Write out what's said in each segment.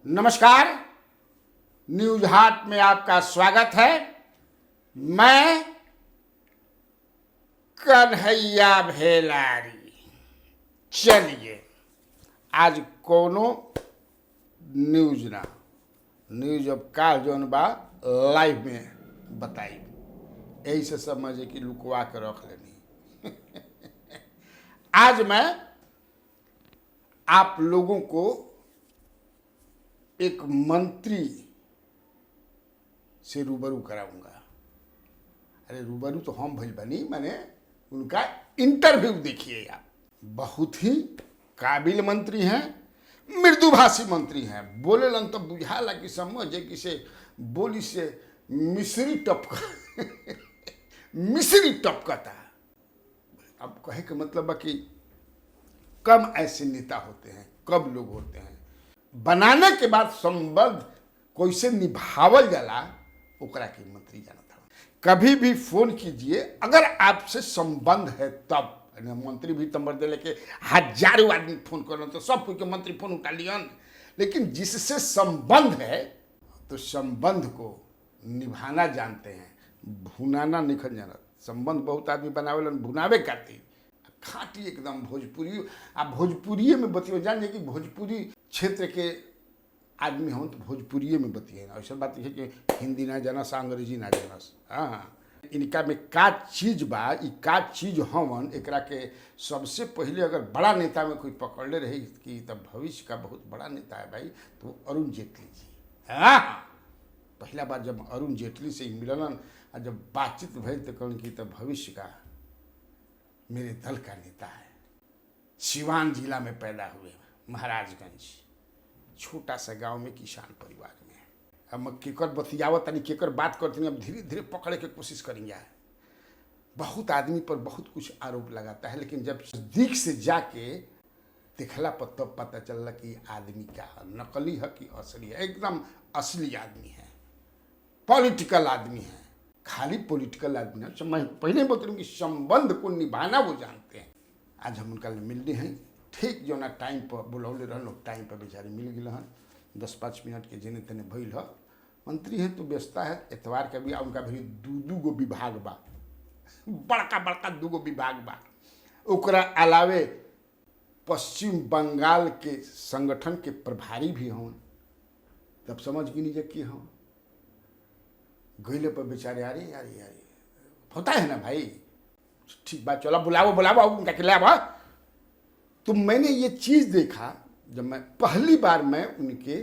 नमस्कार, न्यूज हाट में आपका स्वागत है। मैं कन्हैया भेलारी। चलिए आज कोनो न्यूज अब का जौन बा लाइव में बताई, यही से समझे कि लुकवा के रख लेनी। आज मैं आप लोगों को एक मंत्री से रूबरू कराऊंगा। अरे रूबरू तो हम भइल बनी, मैंने उनका इंटरव्यू देखिए आप। बहुत ही काबिल मंत्री हैं, मृदुभाषी मंत्री हैं। बोले लन तो बुझाला कि समझे कि से बोली से मिश्री टपकता। अब कहे के मतलब कि कम ऐसे नेता होते हैं, कब लोग होते हैं। बनाने के बाद संबंध कैसे निभावल जाला ओकरा के मंत्री जानता हूँ। कभी भी फोन कीजिए, अगर आपसे संबंध है तब। मंत्री भी तंबर दे लेके हजारों आदमी फोन कर तो सब कोई के मंत्री फोन उठा लियन, लेकिन जिससे संबंध है तो संबंध को निभाना जानते हैं, भुनाना नहीं जाना। संबंध बहुत आदमी बनावेलन भुनावे खातिर। खाटी एकदम भोजपुरी। आप भोजपुरी में बतियो, जान कि भोजपुरी क्षेत्र के आदमी हों तो भोजपुरी में बतिए। ऐसा बात है कि हिंदी ना जानस, अंग्रेजी ना जानस। हाँ, इनका में का चीज बा, का चीज हमन एकरा के सबसे पहले अगर बड़ा नेता में कोई पकड़ले रही कि तब भविष्य का बहुत बड़ा नेता है भाई, तो अरुण जेटली जी। हाँ, पहला बार जब अरुण जेटली से मिलन और जब बातचीत भई तो कहन कि तब भविष्य का मेरे दल का नेता है। सिवान जिला में पैदा हुए, महाराजगंज, छोटा सा गांव में किसान परिवार में। अब केकर बतियावत तनी केकर बात करते अब धीरे धीरे पकड़े के कोशिश करेंगे। बहुत आदमी पर बहुत कुछ आरोप लगाता है, लेकिन जब नजदीक से जाके देखला पर तब पता चलला कि आदमी क्या है, नकली है कि असली है। एकदम असली आदमी है, पॉलिटिकल आदमी है। खाली पॉलिटिकल आदमी है, मैं पहले बता रहा हूँ कि संबंध को निभाना वो जानते हैं। आज हम उनका मिलने हैं, ठीक जो ना टाइम पर बुलौले रहन टाइम पर बेचारे मिल गए हन। 10-5 मिनट के जेने तेने भइल ह। मंत्री हैं तो व्यस्तता है, एतवार का भी उनका भी दू गो विभाग बा, बड़का दूगो विभाग बा। ओकरा अलावे पश्चिम बंगाल के संगठन के प्रभारी भी हों। तब समझ भी नहीं कि हों गईले पर बेचारे यारी होता है ना भाई। ठीक बात, चलो बुलाओ उनका खिलाफ। तो मैंने ये चीज़ देखा जब मैं पहली बार मैं उनके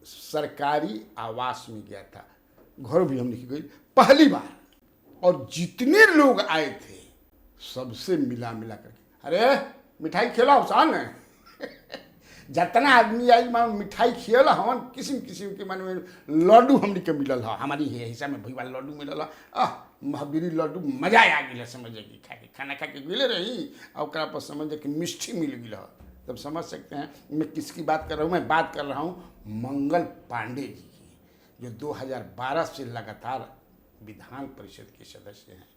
सरकारी आवास में गया था। घर भी हम लिखी गई पहली बार, और जितने लोग आए थे सबसे मिला करके अरे मिठाई खिलाओ सान है। जितना आदमी आई मैं मिठाई खियल हवन किस्म के मन में लड्डू हमने के मिलल है। हमारी हिस्सा में भैया लड्डू मिलल है। महावीरी लड्डू मजा आ गया, समझे कि खाना खा के मिले रही और पर समझे कि मिष्टी मिल गई है। तब समझ सकते हैं मैं किसकी बात कर रहा हूँ। मैं बात कर रहा हूँ मंगल पांडे जी की, जो 2012 से लगातार विधान परिषद के सदस्य हैं,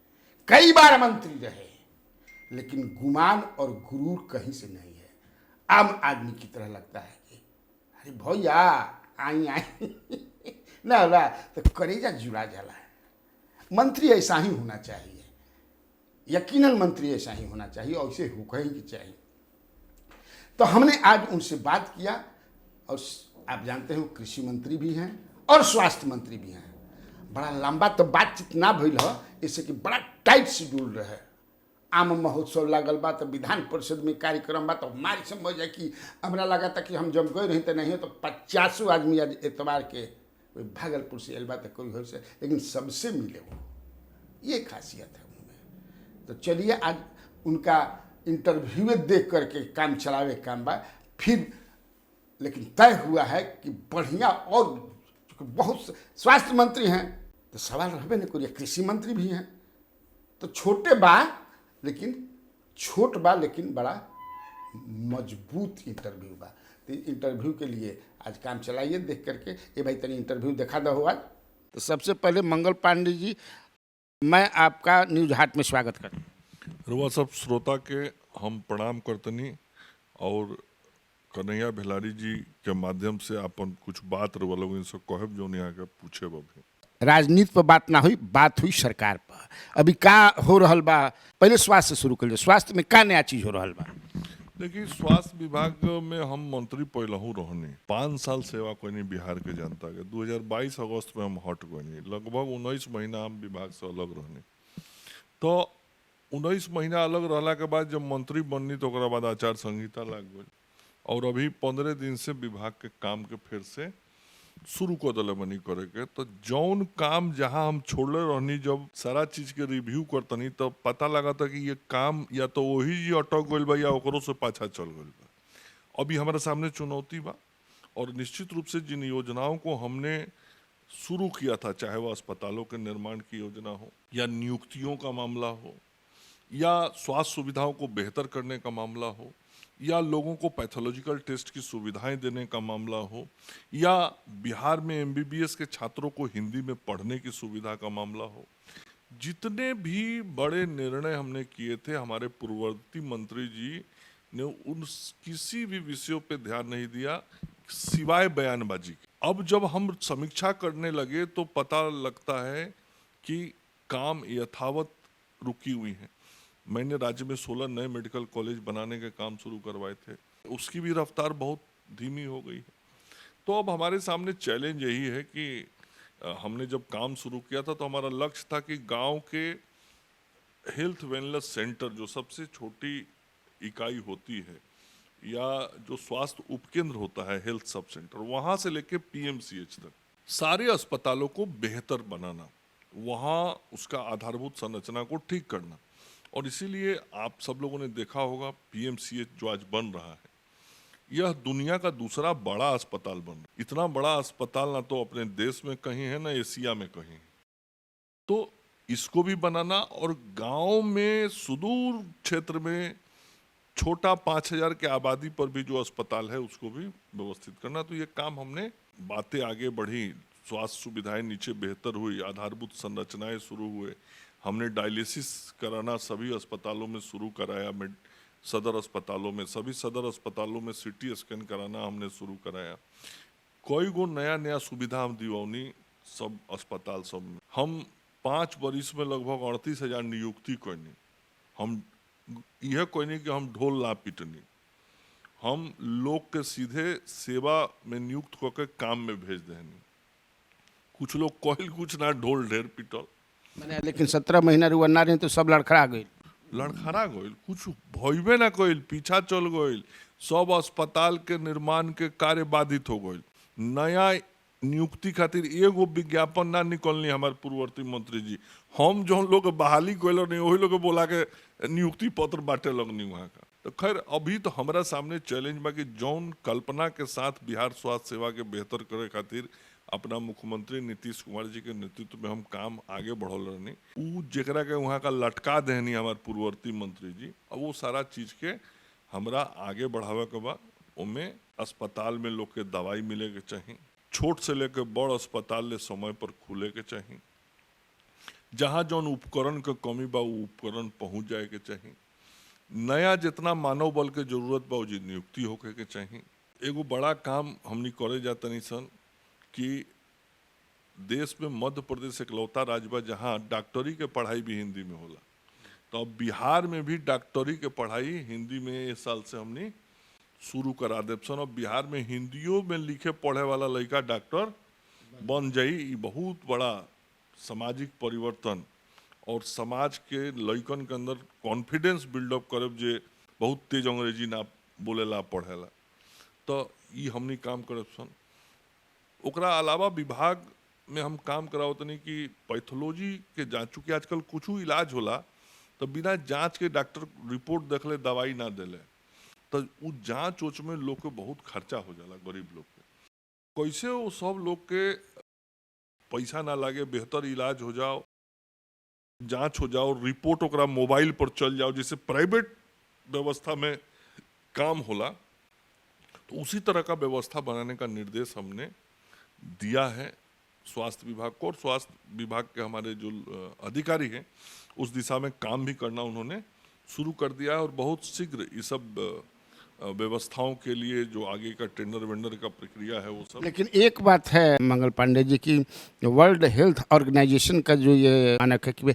कई बार मंत्री रहे, लेकिन गुमान और गुरूर कहीं से नहीं है। आम आदमी की तरह लगता है कि अरे भैया आई ना तो करेजा जुड़ा जाला है। मंत्री ऐसा ही होना चाहिए, यकीनन मंत्री ऐसा ही होना चाहिए, और इसे होना ही चाहिए। तो हमने आज उनसे बात किया, और आप जानते हो कृषि मंत्री भी हैं और स्वास्थ्य मंत्री भी हैं। बड़ा लंबा तो बातचीत ना भइल है, इससे कि बड़ा टाइट शेड्यूल रहे। आम महोत्सव लागल बा, तो विधान परिषद में कार्यक्रम बा, तो हमारी समझ है कि हमरा लगा था कि हम जब गए रही तो नहीं तो 50 आदमी आज एतवार के कोई भागलपुर से एलबा तो कोई हो से, लेकिन सबसे मिले वो, ये खासियत है उनमें। तो चलिए आज उनका इंटरव्यू देख करके काम चलावे काम बा। फिर लेकिन तय हुआ है कि बढ़िया, और बहुत स्वास्थ्य मंत्री हैं तो सवाल रहबे नहीं करिए, कृषि मंत्री भी हैं तो छोट बा लेकिन बड़ा मजबूत इंटरव्यू बा। तो इंटरव्यू के लिए आज काम चलाइए देख करके। ये भाई तनी इंटरव्यू दिखा दो आज। तो सबसे पहले मंगल पांडे जी, मैं आपका न्यूज हाट में स्वागत करता हूँ। रुआ सब श्रोता के हम प्रणाम करतनी और कन्हैया भिलारी जी के माध्यम से अपन कुछ बात रउआ लोग इनसे कहब जो यहाँ के पूछे अभी। राजनीति पर बात ना हुई, बात हुई सरकार पर। अभी का हो रहल बा, पहले स्वास्थ्य से शुरू कर, स्वास्थ्य में का नया चीज हो रहल बा? देखिए, स्वास्थ्य विभाग में हम मंत्री पहलू रहनी, 5 साल सेवा कोई बिहार के जनता के। 2022 अगस्त में हम हट गए, लगभग 19 महीना हम विभाग से अलग रहनी। तो 19 महीना अलग रहला के बाद जब मंत्री बननी तो ओकरा बाद आचार संहिता लग गई और अभी 15 दिन से विभाग के काम के फिर से शुरू कर दिले बनी करे के। तो जौन काम जहां हम छोड़ले रहनी, जब सारा चीज के रिव्यू करतनी तो पता लगा था कि ये काम या तो वही जी अटक गइल बा या ओकरो से पाछा चल गइल बा। अभी हमारे सामने चुनौती बा और निश्चित रूप से जिन योजनाओं को हमने शुरू किया था, चाहे वह अस्पतालों के निर्माण की योजना हो या नियुक्तियों का मामला हो या स्वास्थ्य सुविधाओं को बेहतर करने का मामला हो या लोगों को पैथोलॉजिकल टेस्ट की सुविधाएं देने का मामला हो या बिहार में एमबीबीएस के छात्रों को हिंदी में पढ़ने की सुविधा का मामला हो, जितने भी बड़े निर्णय हमने किए थे, हमारे पूर्ववर्ती मंत्री जी ने उन किसी भी विषयों पे ध्यान नहीं दिया सिवाय बयानबाजी के। अब जब हम समीक्षा करने लगे तो पता लगता है कि काम यथावत रुकी हुई है। मैंने राज्य में 16 नए मेडिकल कॉलेज बनाने के काम शुरू करवाए थे, उसकी भी रफ्तार बहुत धीमी हो गई है। तो अब हमारे सामने चैलेंज यही है कि हमने जब काम शुरू किया था तो हमारा लक्ष्य था कि गांव के हेल्थ वेलनेस सेंटर, जो सबसे छोटी इकाई होती है, या जो स्वास्थ्य उपकेंद्र होता है हेल्थ सब सेंटर, वहाँ से लेके पीएमसीएच तक सारे अस्पतालों को बेहतर बनाना, वहाँ उसका आधारभूत संरचना को ठीक करना। और इसीलिए आप सब लोगों ने देखा होगा पीएमसीएच जो आज बन रहा है, यह दुनिया का दूसरा बड़ा अस्पताल बन रहा है। इतना बड़ा अस्पताल ना तो अपने देश में कहीं है ना एशिया में कहीं है। तो इसको भी बनाना और गांव में सुदूर क्षेत्र में छोटा 5000 के आबादी पर भी जो अस्पताल है उसको भी व्यवस्थित करना। तो ये काम हमने, बातें आगे बढ़ी, स्वास्थ्य सुविधाएं नीचे बेहतर हुई, आधारभूत संरचनाएं शुरू हुए, हमने डायलिसिस कराना सभी अस्पतालों में शुरू कराया, सदर अस्पतालों में, सभी सदर अस्पतालों में सीटी स्कैन कराना हमने शुरू कराया। कोई गो नया नया सुविधा हम दिवौनी सब अस्पताल सब में। हम 5 वर्ष में लगभग 38,000 नियुक्ति करनी। हम यह कोई नहीं कि हम ढोल ना पीटनी, हम लोग के सीधे सेवा में नियुक्त करके काम में भेज देनी। कुछ लोग कहल कुछ ना ढोल ढेर पीटल मैंने, लेकिन 17 महीना रुआ ना रहे तो सब लड़खड़ा गई, लड़खड़ा गई, कुछ भइबे ना कइल, पीछा चल गई, सब अस्पताल के निर्माण के कार्य बाधित हो गई। नया नियुक्ति खातिर एगो विज्ञापन ना निकलनी हमारे पूर्ववर्ती मंत्री जी। हम जो लोग बहाली कैल नहीं वही लोग बोला के नियुक्ति पत्र बांटे लगनी वहाँ का। तो खैर अभी तो हमारा सामने चैलेंज बा कि जौन कल्पना के साथ बिहार स्वास्थ्य सेवा के बेहतर करे खातिर अपना मुख्यमंत्री नीतीश कुमार जी के नेतृत्व में हम काम आगे बढ़ल रहनी, उ जेकरा के वहाँ का लटका देनी हमारे पूर्ववर्ती मंत्री जी, अब वो सारा चीज के हमरा आगे बढ़ावे के बाद उनमें अस्पताल में लोग के दवाई मिले के चाहिए, छोट से लेकर बड़ अस्पताल ले समय पर खुले के चाहिए, जहाँ जौन उपकरण के कमी बा वो उपकरण पहुँच जाए के चाहिए, नया जितना मानव बल के जरूरत बा जी नियुक्ति होके के चाहिए। एगो बड़ा काम हमनी करे जाता नहीं सन कि देश में मध्य प्रदेश इकलौता राज्य बा जहाँ डॉक्टरी के पढ़ाई भी हिंदी में होला। तो अब बिहार में भी डॉक्टरी के पढ़ाई हिंदी में इस साल से हमने शुरू करा देव सन। अब बिहार में हिंदियों में लिखे पढ़े वाला लड़का डॉक्टर बन जाई। ये बहुत बड़ा सामाजिक परिवर्तन और समाज के लड़कन के अंदर कॉन्फिडेंस बिल्डअप करब जे बहुत तेज अंग्रेजी ना बोलेला पढ़ेला, तो ये हमनी काम करब सन। ओकरा अलावा विभाग में हम काम कराओ तनी कि पैथोलॉजी के जांच, चूँकि आजकल कुछ इलाज होला तो बिना जांच के डॉक्टर रिपोर्ट देखले दवाई ना देले, तो उ जांच ओच में लोग के बहुत खर्चा हो जाला, गरीब लोग के। कैसे वो सब लोग के पैसा ना लागे, बेहतर इलाज हो जाओ, जांच हो जाओ, रिपोर्ट ओकरा मोबाइल पर चल जाओ, जैसे प्राइवेट व्यवस्था में काम होला, तो उसी तरह का व्यवस्था बनाने का निर्देश हमने दिया है स्वास्थ्य विभाग को। और स्वास्थ्य विभाग के हमारे जो अधिकारी हैं उस दिशा में काम भी करना उन्होंने शुरू कर दिया है और बहुत शीघ्र ये सब व्यवस्थाओं के लिए जो आगे का टेंडर वेंडर का प्रक्रिया है वो सब। लेकिन एक बात है मंगल पांडे जी की, वर्ल्ड हेल्थ ऑर्गेनाइजेशन का जो ये मानक है कि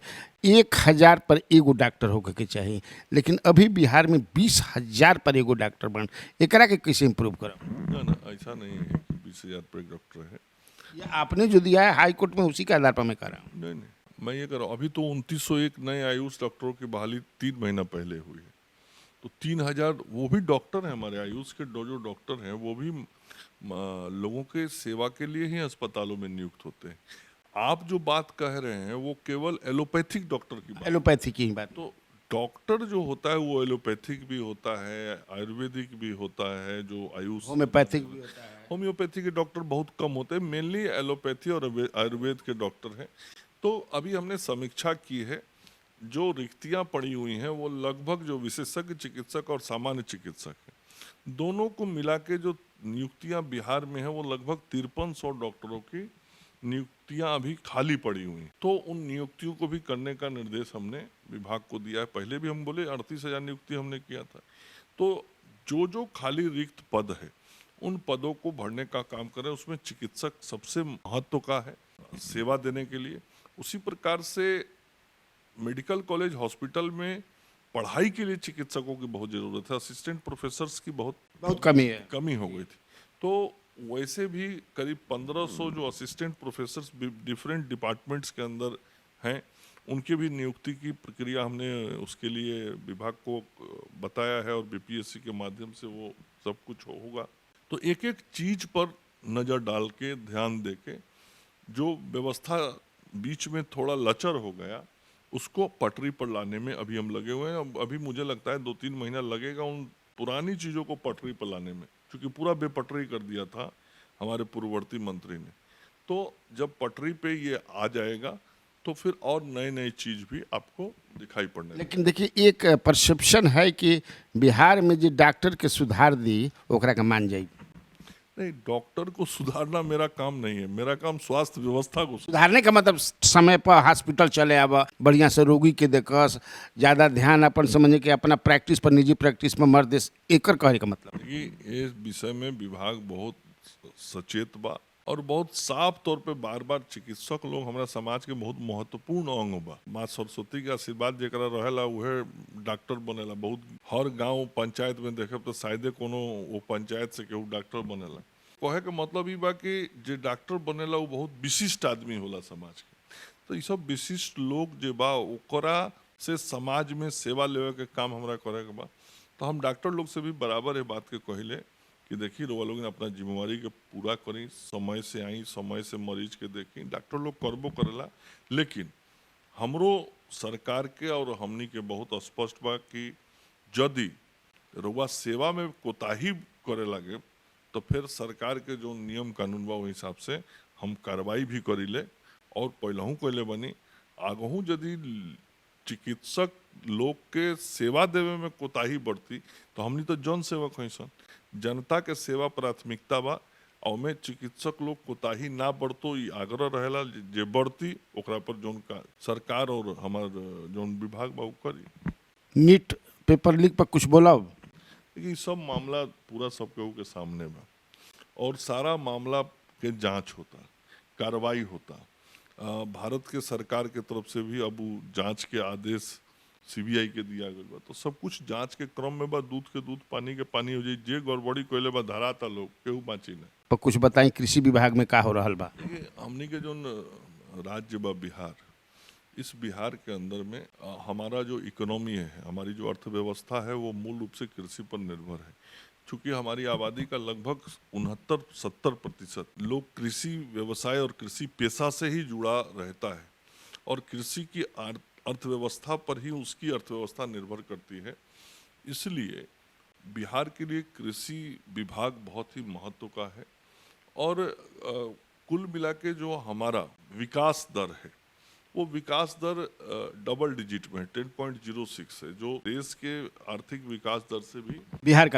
1,000 पर एगो डॉक्टर होकर के चाहिए, लेकिन अभी बिहार में 20,000 पर एगो डॉक्टर बन, एकरा के कैसे इम्प्रूव करब? ना ना, ऐसा नहीं है कि 20,000 पर एक डॉक्टर है। ये आपने जो दिया है हाई कोर्ट में, उसी के आधार पर मैं कर रहा हूँ। नहीं नहीं, मैं ये कर रहा हूँ, अभी तो 2901 नए आयुष डॉक्टरों की बहाली 3 महीना पहले हुई है। तो 3,000 वो भी डॉक्टर हैं, हमारे आयुष के जो डॉक्टर हैं वो भी लोगों के सेवा के लिए ही अस्पतालों में नियुक्त होते हैं। आप जो बात कह रहे हैं वो केवल एलोपैथिक डॉक्टर की बात। एलोपैथी की ही बात। तो डॉक्टर जो होता है वो एलोपैथिक भी होता है, आयुर्वेदिक भी होता है, जो आयुष होम्योपैथिक भी होता है। होम्योपैथी के डॉक्टर बहुत कम होते हैं, मेनली एलोपैथी और आयुर्वेद के डॉक्टर हैं। तो अभी हमने समीक्षा की है, जो रिक्तियां पड़ी हुई हैं वो लगभग जो विशेषज्ञ चिकित्सक और सामान्य चिकित्सक हैं, दोनों को मिला के जो नियुक्तियां बिहार में हैं वो लगभग 5300 डॉक्टरों की नियुक्तियां अभी खाली पड़ी हुई हैं। तो उन नियुक्तियों को भी करने का निर्देश हमने विभाग को दिया है। पहले भी हम बोले 38,000 नियुक्ति हमने किया था। तो जो जो खाली रिक्त पद है उन पदों को भरने का काम करें। उसमें चिकित्सक सबसे महत्व का है सेवा देने के लिए। उसी प्रकार से मेडिकल कॉलेज हॉस्पिटल में पढ़ाई के लिए चिकित्सकों की बहुत ज़रूरत है। असिस्टेंट प्रोफेसर्स की बहुत कमी हो गई थी। तो वैसे भी करीब 1500 जो असिस्टेंट प्रोफेसर्स डिफरेंट डिपार्टमेंट्स के अंदर हैं, उनकी भी नियुक्ति की प्रक्रिया हमने उसके लिए विभाग को बताया है और बीपीएससी के माध्यम से वो सब कुछ होगा। तो एक एक चीज पर नज़र डाल के ध्यान दे के जो व्यवस्था बीच में थोड़ा लचर हो गया उसको पटरी पर लाने में अभी हम लगे हुए हैं। अभी मुझे लगता है 2-3 महीना लगेगा उन पुरानी चीज़ों को पटरी पर लाने में, क्योंकि पूरा बेपटरी कर दिया था हमारे पूर्ववर्ती मंत्री ने। तो जब पटरी पे ये आ जाएगा तो फिर और नए नए चीज़ भी आपको दिखाई पड़ने लगेगी। लेकिन देखिए, एक परसेप्शन है कि बिहार में जो डॉक्टर के सुधार दी ओकरा का मान जाई। नहीं, डॉक्टर को सुधारना मेरा काम नहीं है, मेरा काम स्वास्थ्य व्यवस्था को सुधारने का मतलब समय पर हॉस्पिटल चले आब, बढ़िया से रोगी के देखस, ज्यादा ध्यान अपन समझे कि अपना प्रैक्टिस पर, निजी प्रैक्टिस में मर देस, एकर कहने का मतलब। देखिए, इस विषय में विभाग बहुत सचेत बा और बहुत साफ तौर पे बार बार चिकित्सक लोग हमारा समाज के बहुत महत्वपूर्ण अंग बा। माँ सरस्वती के आशीर्वाद जेकरा रहेला उहे डॉक्टर बनेला। बहुत हर गांव पंचायत में देखे तो शायदे कोनो वो पंचायत से केहू डॉक्टर बनेला। कहे के मतलब ई बा कि जे डॉक्टर बनेला वो बहुत विशिष्ट आदमी होला समाज के। तो ये सब विशिष्ट लोग जे बा ओकरा से समाज में सेवा लेवे के काम हमरा करे के बा। तो हम डॉक्टर लोग से भी बराबर ये बात के कहिले कि देखिए रोवा लोग अपना जिम्मेवारी के पूरा करी, समय से आई, समय से मरीज के देखी। डॉक्टर लोग करबो करेला, लेकिन हमरो सरकार के और हमनी के बहुत स्पष्ट बा कि यदि रोवा सेवा में कोताही करे लगे तो फिर सरकार के जो नियम कानून बा वही हिसाब से हम कार्रवाई भी करीले और पहलहू कैले बनी। आगहू यदि चिकित्सक लोग के सेवा देवे में कोताही बढ़ती तो हमनी तो जन सेवक हैं सन, जनता के सेवा प्राथमिकता बा और में चिकित्सक लोग कोताही ना बढ़तो ये आग्रह रहेला। जे बढ़ती ओकरा पर जोन का सरकार और हमार जोन विभाग बा करी। नीट पेपर लीक पर कुछ बोला? देखिए, सब मामला पूरा सब केहू के सामने बा और सारा मामला के जांच होता, कार्रवाई होता। भारत के सरकार के तरफ से भी अब जांच के आदेश सीबीआई के दिया गया बा। तो सब कुछ जांच के क्रम में बा। दूध के दूध पानी के पानी हो जाए। जे गड़बड़ी कोयले बा धराता लोग केहू बाँची नहीं। पर कुछ बताई कृषि विभाग में का हो रहा बा? देखिए, हमनी के जो राज्य बा बिहार, इस बिहार के अंदर में हमारा जो इकोनॉमी है, हमारी जो अर्थव्यवस्था है वो मूल रूप से कृषि पर निर्भर है। चूँकि हमारी आबादी का लगभग 69-70% लोग कृषि व्यवसाय और कृषि पेशा से ही जुड़ा रहता है और कृषि की अर्थव्यवस्था पर ही उसकी अर्थव्यवस्था निर्भर करती है। इसलिए बिहार के लिए कृषि विभाग बहुत ही महत्व का है और कुल मिला के जो हमारा विकास दर है वो विकास दर डबल डिजिट में 10.06 है, जो देश के आर्थिक विकास दर से भी बिहार का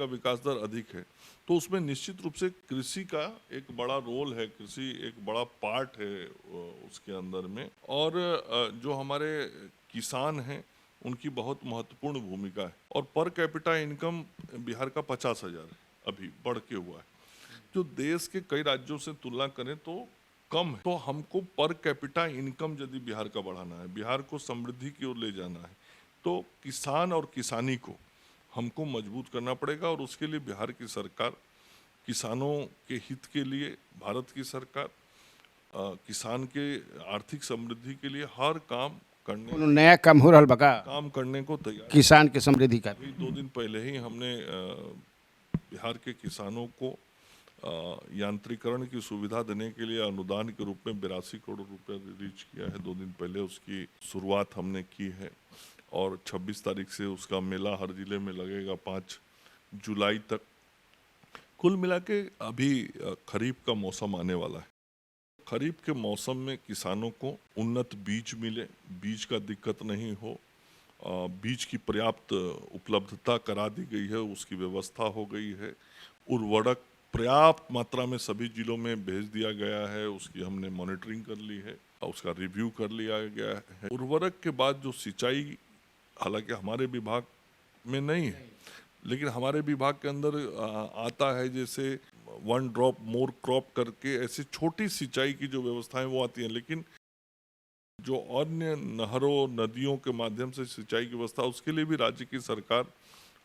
विकास दर अधिक है। तो उसमें निश्चित रूप से कृषि का एक बड़ा रोल है, कृषि एक बड़ा पार्ट है उसके अंदर में। और जो हमारे किसान हैं उनकी बहुत महत्वपूर्ण भूमिका है। और पर कैपिटा इनकम बिहार का 50,000 है, अभी बढ़ के हुआ है, जो देश के कई राज्यों से तुलना करें तो कम है। तो हमको पर कैपिटा इनकम यदि बिहार का बढ़ाना है, बिहार को समृद्धि की ओर ले जाना है, तो किसान और किसानी को हमको मजबूत करना पड़ेगा। और उसके लिए बिहार की सरकार, किसानों के हित के लिए भारत की सरकार किसान के आर्थिक समृद्धि के लिए हर काम कोनो नया काम हो रहा बका करने को तैयार। किसान के समृद्धि का अभी 2 दिन पहले ही हमने बिहार के किसानों को यांत्रिकरण की सुविधा देने के लिए अनुदान के रूप में 82 करोड़ रुपए रिलीज किया है। 2 दिन पहले उसकी शुरुआत हमने की है और 26 तारीख से उसका मेला हर जिले में लगेगा 5 जुलाई तक। कुल मिला के अभी खरीफ का मौसम आने वाला है। खरीफ के मौसम में किसानों को उन्नत बीज मिले, बीज का दिक्कत नहीं हो, बीज की पर्याप्त उपलब्धता करा दी गई है, उसकी व्यवस्था हो गई है, उर्वरक पर्याप्त मात्रा में सभी जिलों में भेज दिया गया है, उसकी हमने मॉनिटरिंग कर ली है, उसका रिव्यू कर लिया गया है। उर्वरक के बाद जो सिंचाई, हालांकि हमारे विभाग में नहीं है, लेकिन हमारे विभाग के अंदर आता है, जैसे 1 ड्रॉप मोर क्रॉप करके ऐसी छोटी सिंचाई की जो व्यवस्थाएं वो आती हैं। लेकिन जो अन्य नहरों नदियों के माध्यम से सिंचाई की व्यवस्था, उसके लिए भी राज्य की सरकार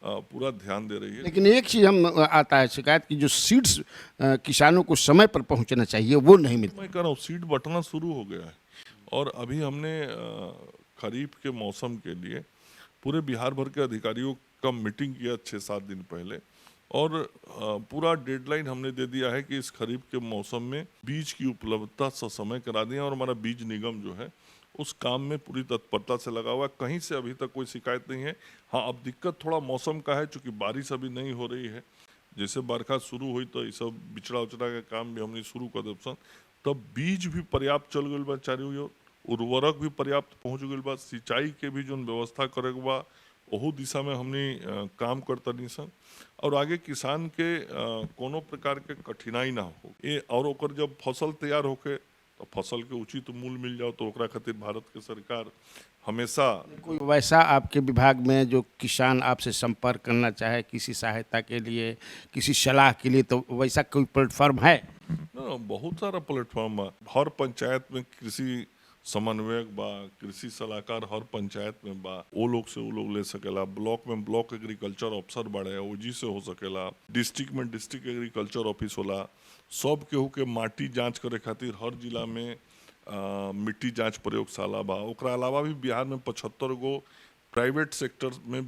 पूरा ध्यान दे रही है। लेकिन एक चीज हम आता है शिकायत की, जो सीड्स किसानों को समय पर पहुंचना चाहिए वो नहीं मिलता। मैं कह रहा हूँ सीड बटना शुरू हो गया है और अभी हमने खरीफ के मौसम के लिए पूरे बिहार भर के अधिकारियों का मीटिंग किया 6-7 दिन पहले और पूरा डेडलाइन हमने दे दिया है कि इस खरीफ के मौसम में बीज की उपलब्धता ससमय करा दें। और हमारा बीज निगम जो है उस काम में पूरी तत्परता से लगा हुआ है, कहीं से अभी तक कोई शिकायत नहीं है। हाँ, अब दिक्कत थोड़ा मौसम का है, चूँकि बारिश अभी नहीं हो रही है। जैसे बरखा शुरू हुई तो ये सब बिचड़ा उचड़ा का काम भी हमने शुरू कर दिया, तब बीज भी पर्याप्त चल गई बा, चारों ओर उर्वरक भी पर्याप्त पहुँच गई बा, सिंचाई के भी जो व्यवस्था करे बा ओहू दिशा में हमने काम करता नहीं सन। और आगे किसान के कोनो प्रकार के कठिनाई ना हो ये, और ओकर जब फसल तैयार होके तो फसल के उचित मूल्य मिल जाओ, तो ओकरा खातिर भारत के सरकार हमेशा। कोई वैसा आपके विभाग में जो किसान आपसे संपर्क करना चाहे किसी सहायता के लिए, किसी सलाह के लिए, तो वैसा कोई प्लेटफॉर्म है? ना, बहुत सारा प्लेटफॉर्म है। हर पंचायत में कृषि समन्वयक बा, कृषि सलाहकार हर पंचायत में बा, वो लोग से वो लोग ले सकेला। ब्लॉक में ब्लॉक एग्रीकल्चर ऑफिसर बाड़े, ओजी से हो सकेला। डिस्ट्रिक्ट में डिस्ट्रिक्ट एग्रीकल्चर ऑफिस होला। सब केहू के माटी जांच करे खातिर हर जिला में मिट्टी जांच प्रयोगशाला बा। ओकरा अलावा भी बिहार में 75 गो प्राइवेट सेक्टर में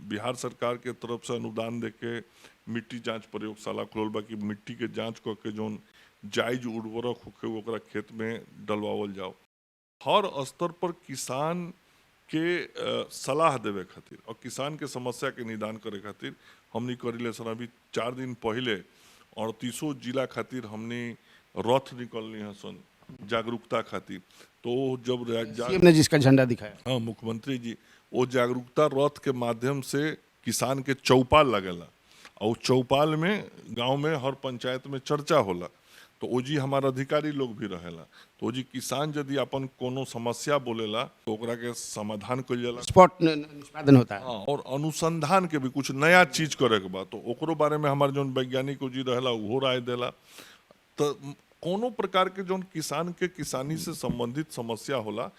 बिहार सरकार के तरफ से अनुदान देके मिट्टी जांच प्रयोगशाला खोलल बा कि मिट्टी के जांच करके जौन जायज उर्वरक होके ओकरा खेत में डलवावल जाओ। हर स्तर पर किसान के सलाह देवे खातिर और किसान के समस्या के निदान करे खातिर हमनी करिले सन। अभी 4 दिन पहले 38 जिला खातिर हमने रथ निकलनी है सन जागरूकता खातिर। तो जब सीएम ने जिसका झंडा दिखाया, हाँ, मुख्यमंत्री जी, वो जागरूकता रथ के माध्यम से किसान के चौपाल लगेला और चौपाल में गांव में हर पंचायत में चर्चा होला। तो ओजी हमारा अधिकारी लोग भी रहेला। तो ओजी किसान यदि अपन कोनो समस्या बोलेला तो ओकरा के समाधान कइल जाला, स्पॉट निष्पादन होता है। हाँ, और अनुसंधान के भी कुछ नया चीज करे के बा तो ओकरो बारे में हमारे जौन वैज्ञानिक ओजी रहेला वो राय देला। तो कोनो प्रकार के जौन किसान के किसानी से संबंधित समस्या होला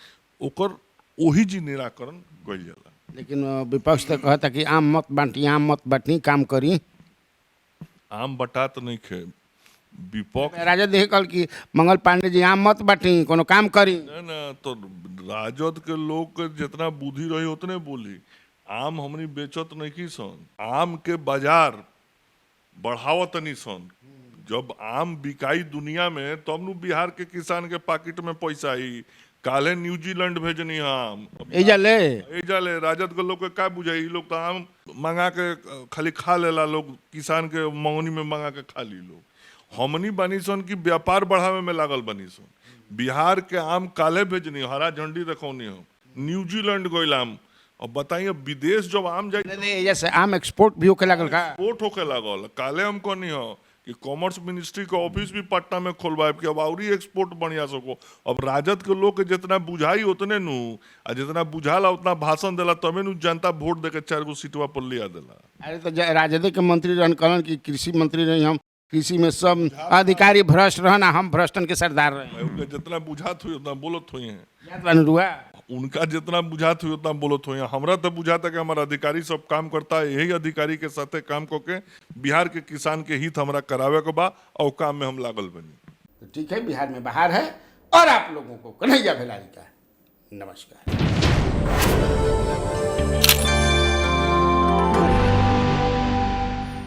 ओकर ओही जी निराकरण कइल जाला। लेकिन विपक्ष तो कहता कि आम मत बांटी, आम मत बांटी, काम करी। आम बटात नहीं खे विपक्ष। राजद देखे कल कि मंगल पांडे जी आम मत बांटी, कोनो काम करी। ना तो राजद के लोग के जितना बुद्धि रही उतने बोली। आम हमनी बेचत नहीं की सन, आम के बाजार बढ़ावत नहीं सन। जब आम बिकाई दुनिया में तब नु बिहार के किसान के पाकिट में पैसा आई। काले न्यूजीलैंड भेजनी आम एजा ले राजद के लोग के का बुझाई, लोग तो आम मंगा के खाली खा लेला, लोग किसान के मंगनी में मंगा के खा ली। लोग हमनी बनी सन की व्यापार बढ़ावे में लागल बनी सन। बिहार के आम काले भेजनी, हरा झंडी रखौनी हो, न्यूजीलैंड गइल आम। अब बताइए विदेश जब आम जाए एजा से आम एक्सपोर्ट भी होके लागल का? एक्सपोर्ट होके लागल। काले हम कहनी हो कि कॉमर्स मिनिस्ट्री के ऑफिस भी पटना में खोलवाए कि अब और एक्सपोर्ट बढ़िया सको। अब राजद के लोग के जितना बुझाई उतने नु आ जितना बुझाला उतना भाषण देला तबे नु जनता वोट देके 4 गो सीटवा पर लिया देला। अरे तो राजद के मंत्री रहन कहलन कि कृषि मंत्री नहीं, हम कृषि में सब अधिकारी भ्रष्ट रहना, हम भ्रष्टन के सरदार रहे। उनका जितना बुझात हुई उतना बोलत हुई हैं, याद बानू रुआ उनका जितना बुझात हुई उतना बोलत हुई हैं। हमरा तो बुझाता कि हमारा अधिकारी सब काम करता है, यही अधिकारी के साथे काम करके बिहार के किसान के हित हमरा करावे के बा और काम में हम लागल बनी। तो ठीक है, बिहार में बाहर है और आप लोगों को कन्हैया भेलारी का नमस्कार।